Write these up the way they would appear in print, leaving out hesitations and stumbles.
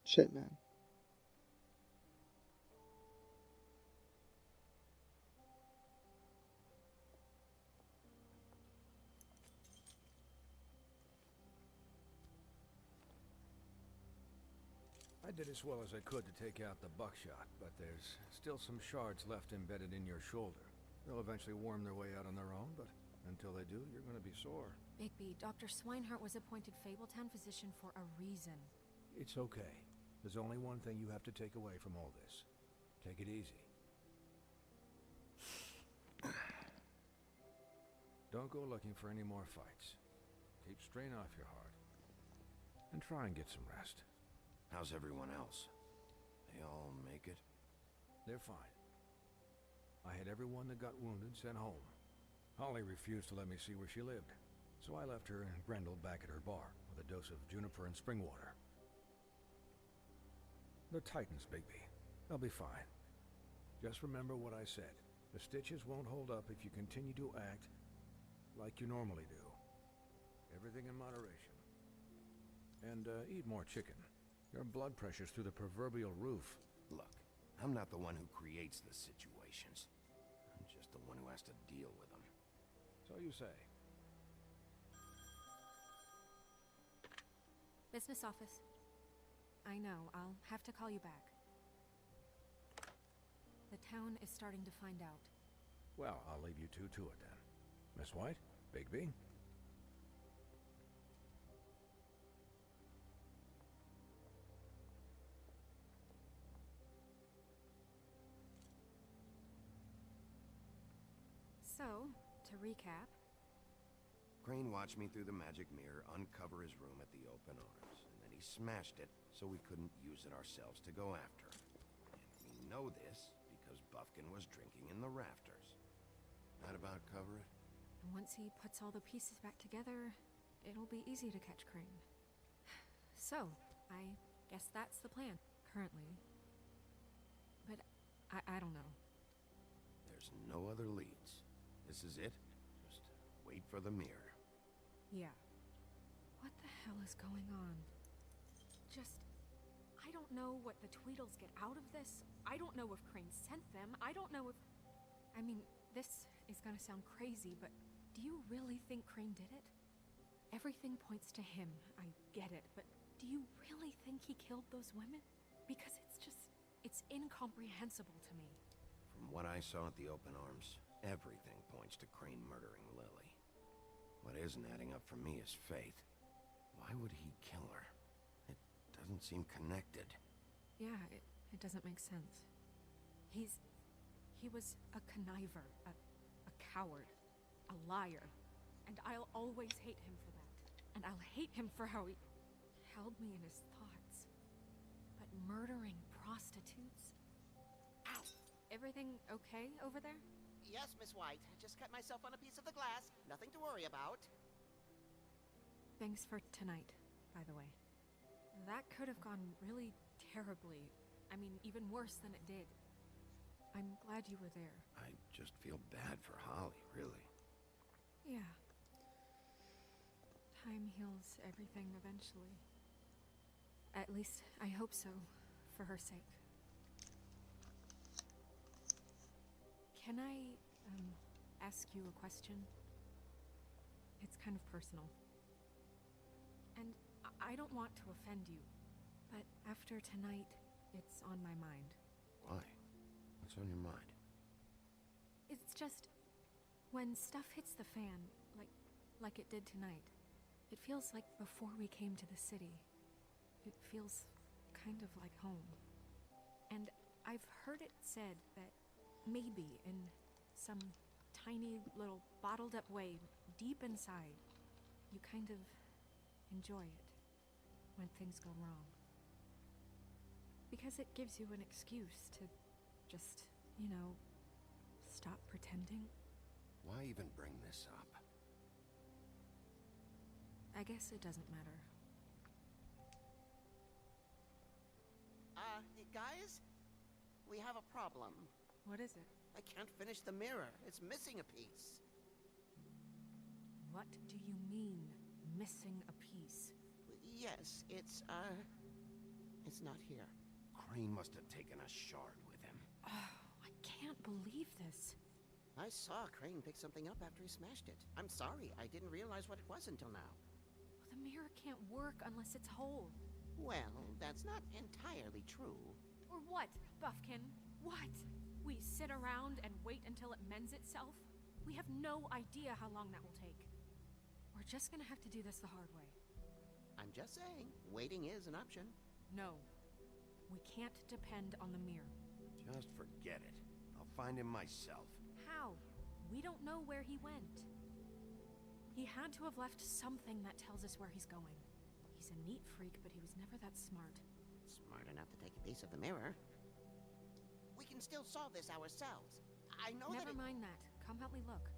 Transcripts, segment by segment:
Shit, man. I did as well as I could to take out the buckshot, but there's still some shards left embedded in your shoulder. They'll eventually worm their way out on their own, but until they do, you're gonna be sore. Bigby, Dr. Swinehart was appointed Fabletown physician for a reason. It's okay. There's only one thing you have to take away from all this. Take it easy. Don't go looking for any more fights. Keep strain off your heart. And try and get some rest. How's everyone else? They all make it? They're fine. I had everyone that got wounded sent home. Holly refused to let me see where she lived, so I left her and Grendel back at her bar with a dose of juniper and spring water. They're Titans, Bigby. They'll be fine. Just remember what I said. The stitches won't hold up if you continue to act like you normally do. Everything in moderation. And eat more chicken. Your blood pressure's through the proverbial roof. Look, I'm not the one who creates the situations. I'm just the one who has to deal with them. So you say. Business office. I know, I'll have to call you back. The town is starting to find out. Well, I'll leave you two to it then. Miss White, Bigby. So, to recap, Crane watched me through the magic mirror uncover his room at the open arms, and then he smashed it so we couldn't use it ourselves to go after him. And we know this because Buffkin was drinking in the rafters. That about cover it? and once he puts all the pieces back together, it'll be easy to catch Crane. So, I guess that's the plan, currently. But I don't know. There's no other leads. This is it. Just wait for the mirror. Yeah. What the hell is going on? I don't know what the Tweedles get out of this. I don't know if Crane sent them. I don't know if... I mean, this is gonna sound crazy, but do you really think Crane did it? Everything points to him, I get it, but do you really think he killed those women? Because it's incomprehensible to me. From what I saw at the open arms, everything points to Crane murdering Lily. What isn't adding up for me is Faith. Why would he kill her? It doesn't seem connected. Yeah, it doesn't make sense. He was a conniver, a coward, a liar, and I'll always hate him for that. And I'll hate him for how he held me in his thoughts. But murdering prostitutes? Ow! Everything okay over there? Yes, Miss White. Just cut myself on a piece of the glass. Nothing to worry about. Thanks for tonight, by the way. That could have gone really terribly. I mean, even worse than it did. I'm glad you were there. I just feel bad for Holly, really. Yeah. Time heals everything eventually. At least, I hope so, for her sake. Can I, ask you a question? It's kind of personal. And I don't want to offend you, but after tonight, it's on my mind. Why? What's on your mind? It's just, when stuff hits the fan, like it did tonight, it feels like before we came to the city. It feels kind of like home. And I've heard it said that maybe in some tiny little bottled up way deep inside, you kind of enjoy it when things go wrong. Because it gives you an excuse to just, stop pretending. Why even bring this up? I guess it doesn't matter. Hey, guys? We have a problem. What is it? I can't finish the mirror. It's missing a piece. What do you mean, missing a piece? Yes, It's not here. Crane must have taken a shard with him. Oh, I can't believe this. I saw Crane pick something up after he smashed it. I'm sorry, I didn't realize what it was until now. The mirror can't work unless it's whole. Well, that's not entirely true. Or what, Buffkin? What? We sit around and wait until it mends itself? We have no idea how long that will take. We're just gonna have to do this the hard way. I'm just saying, waiting is an option. No. We can't depend on the mirror. Just forget it. I'll find him myself. How? We don't know where he went. He had to have left something that tells us where he's going. He's a neat freak, but he was never that smart. Smart enough to take a piece of the mirror. We can still solve this ourselves. I know Never mind that. Come help me look.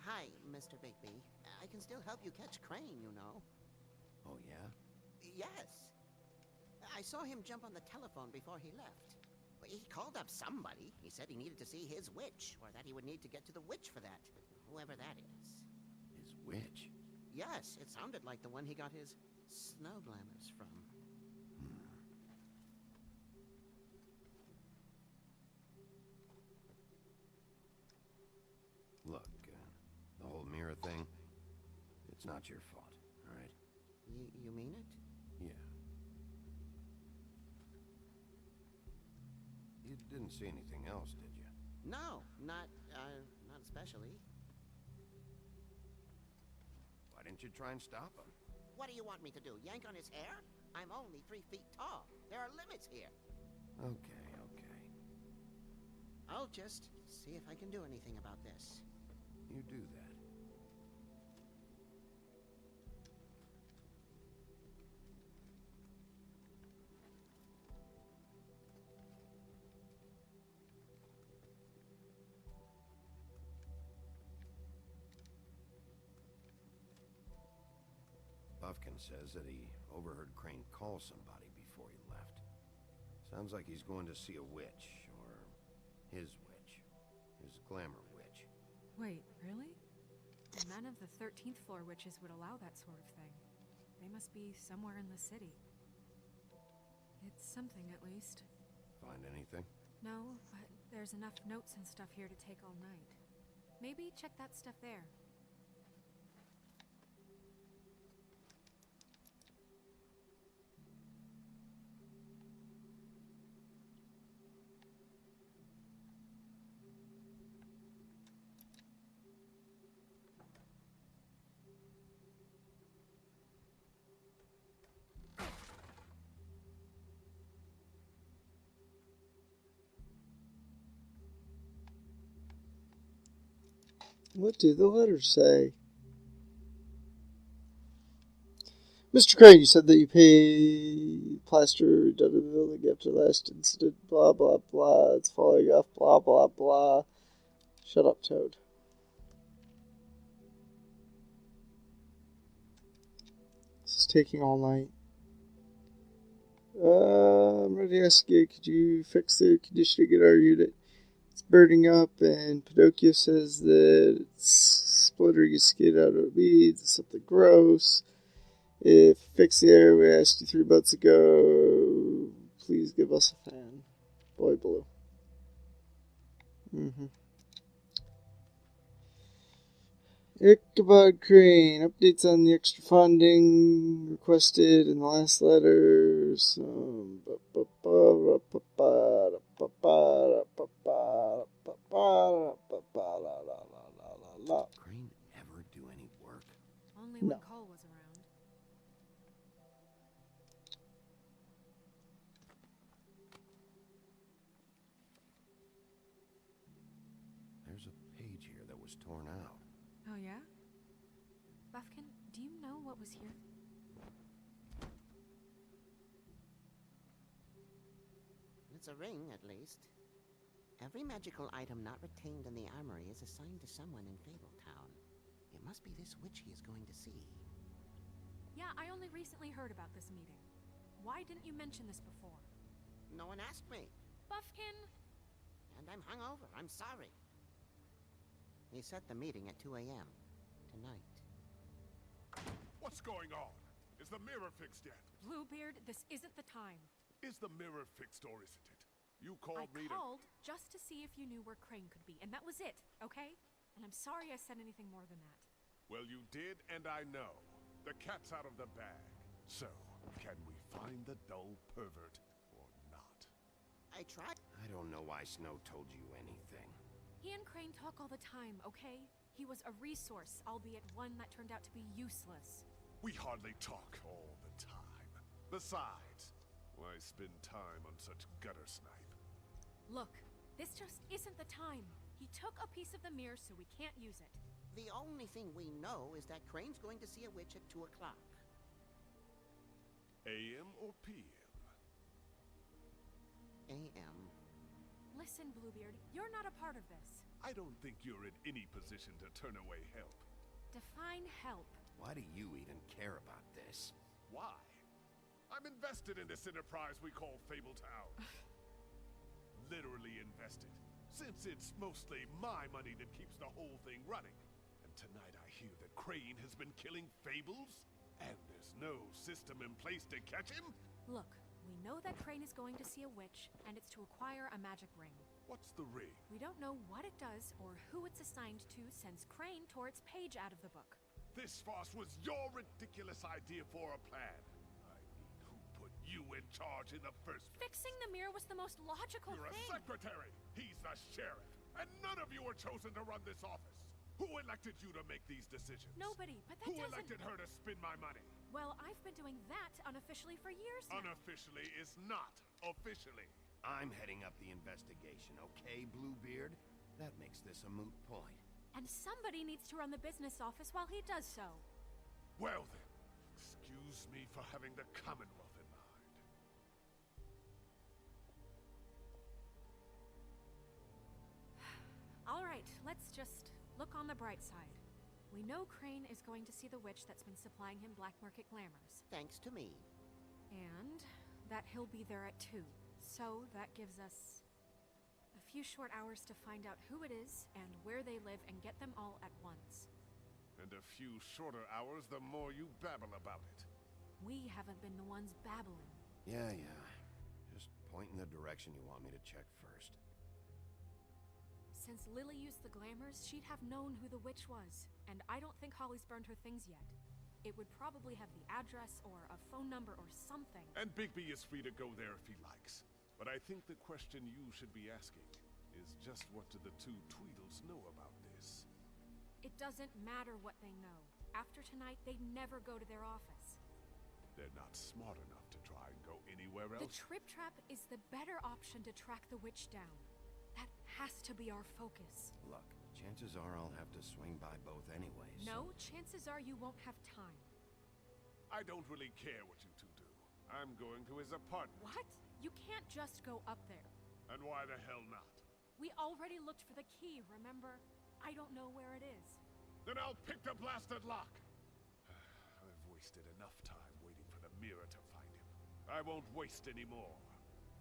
Hi, Mr. Bigby. I can still help you catch Crane, you know. Oh, yeah? Yes. I saw him jump on the telephone before he left. He called up somebody. He said he needed to see his witch, or that he would need to get to the witch for that. Whoever that is. His witch? Yes, it sounded like the one he got his snow glamours from. Look, the whole mirror thing, it's not your fault, all right? You mean it? Yeah. You didn't see anything else, did you? No, not especially. Why didn't you try and stop him? What do you want me to do, yank on his hair? I'm only 3 feet tall. There are limits here. Okay. I'll just see if I can do anything about this. You do that. Buffkin says that he overheard Crane call somebody before he left. Sounds like he's going to see a witch, or his witch. His glamour witch. Wait, really? None of the 13th floor witches would allow that sort of thing. They must be somewhere in the city. It's something, at least. Find anything? No, but there's enough notes and stuff here to take all night. Maybe check that stuff there. What do the letters say? Mr. Crane, you said that you paid plaster done in the building after last incident. Blah, blah, blah. It's falling off. Blah, blah, blah. Shut up, Toad. This is taking all night. I'm ready to ask you, could you fix the conditioning in our unit? It's burning up, and Pinocchio says that it's splintering his skin out of it means it's something gross. If fix the air we asked you 3 months ago, please give us a fan. Boy Blue. Ichabod Crane, updates on the extra funding requested in the last letter. Crane ever do any work? Only No. when Cole was around. There's a page here that was torn out. Oh, yeah? Buffkin, do you know what was here? It's a ring, at least. Every magical item not retained in the armory is assigned to someone in Fabletown. It must be this witch he is going to see. Yeah, I only recently heard about this meeting. Why didn't you mention this before? No one asked me. Buffkin! And I'm hungover. I'm sorry. He set the meeting at 2 a.m. tonight. What's going on? Is the mirror fixed yet? Bluebeard, this isn't the time. Is the mirror fixed or isn't it? You called me I called just to see if you knew where Crane could be, and that was it, okay? And I'm sorry I said anything more than that. Well, you did, and I know. The cat's out of the bag. So, can we find the dull pervert or not? I tried. I don't know why Snow told you anything. He and Crane talk all the time, okay? He was a resource, albeit one that turned out to be useless. We hardly talk all the time. Besides, why spend time on such gutter snipe? Look, this just isn't the time. He took a piece of the mirror, so we can't use it. The only thing we know is that Crane's going to see a witch at 2 o'clock. AM or PM? A.M. Listen, Bluebeard, you're not a part of this. I don't think you're in any position to turn away help. Define help. Why do you even care about this? Why? I'm invested in this enterprise we call Fabletown. Literally invested. Since it's mostly my money that keeps the whole thing running. And tonight I hear that Crane has been killing Fables? And there's no system in place to catch him? Look, we know that Crane is going to see a witch, and it's to acquire a magic ring. What's the ring? We don't know what it does or who it's assigned to since Crane tore its page out of the book. This farce was your ridiculous idea for a plan. I mean, who put you in charge in the first place? Fixing the mirror was the most logical You're thing. a secretary. He's the sheriff. And none of you were chosen to run this office. Who elected you to make these decisions? Nobody, but that Who doesn't... elected her to spend my money? Well, I've been doing that unofficially for years now. Unofficially is not officially. I'm heading up the investigation, okay, Bluebeard? That makes this a moot point. And somebody needs to run the business office while he does so. Well then, excuse me for having the Commonwealth in mind. All right, let's just look on the bright side. We know Crane is going to see the witch that's been supplying him black market glamours. Thanks to me. And that he'll be there at 2. So that gives us a few short hours to find out who it is and where they live and get them all at once. And a few shorter hours the more you babble about it. We haven't been the ones babbling. Yeah. Just point in the direction you want me to check first. Since Lily used the glamours, she'd have known who the witch was. And I don't think Holly's burned her things yet. It would probably have the address or a phone number or something. And Bigby is free to go there if he likes. But I think the question you should be asking is just what do the two Tweedles know about this? It doesn't matter what they know. After tonight, they'd never go to their office. They're not smart enough to try and go anywhere The else. Trip Trap is the better option to track the witch down. That has to be our focus. Look, chances are I'll have to swing by both anyways. No, chances are you won't have time. I don't really care what you two do. I'm going to his apartment. What? You can't just go up there. And why the hell not? We already looked for the key, remember? I don't know where it is. Then I'll pick the blasted lock. I've wasted enough time waiting for the mirror to find him. I won't waste any more.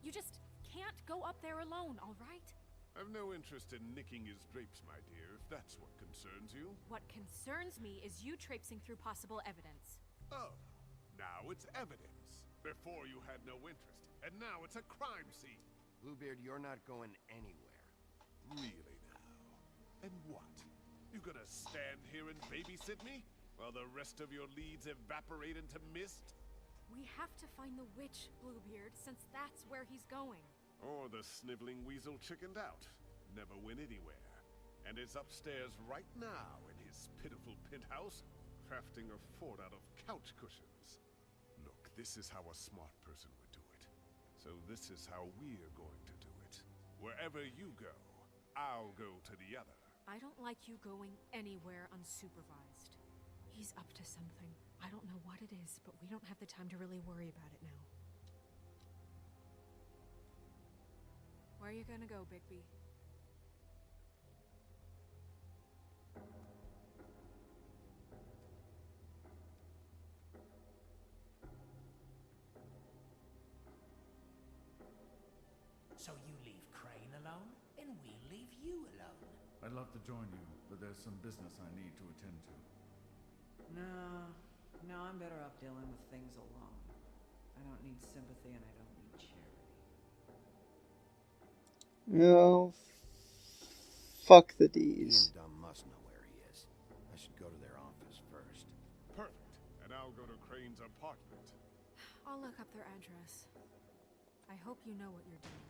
You just can't go up there alone, all right? I've no interest in nicking his drapes, my dear, if that's what concerns you. What concerns me is you traipsing through possible evidence. Oh, now it's evidence. Before you had no interest, and now it's a crime scene. Bluebeard, you're not going anywhere. Really now? And what? You gonna stand here and babysit me? While the rest of your leads evaporate into mist? We have to find the witch, Bluebeard, since that's where he's going. Or the sniveling weasel chickened out. Never went anywhere. And is upstairs right now in his pitiful penthouse, crafting a fort out of couch cushions. Look, this is how a smart person would do it. So this is how we're going to do it. Wherever you go, I'll go to the other. I don't like you going anywhere unsupervised. He's up to something. I don't know what it is, but we don't have the time to really worry about it now. Where are you gonna go, Bigby? So you leave Crane alone, and we'll leave you alone. I'd love to join you, but there's some business I need to attend to. No, I'm better off dealing with things alone. I don't need sympathy and I don't need charity. No. Fuck the He D's. and Dumb must know where he is. I should go to their office first. Perfect. And I'll go to Crane's apartment. I'll look up their address. I hope you know what you're doing.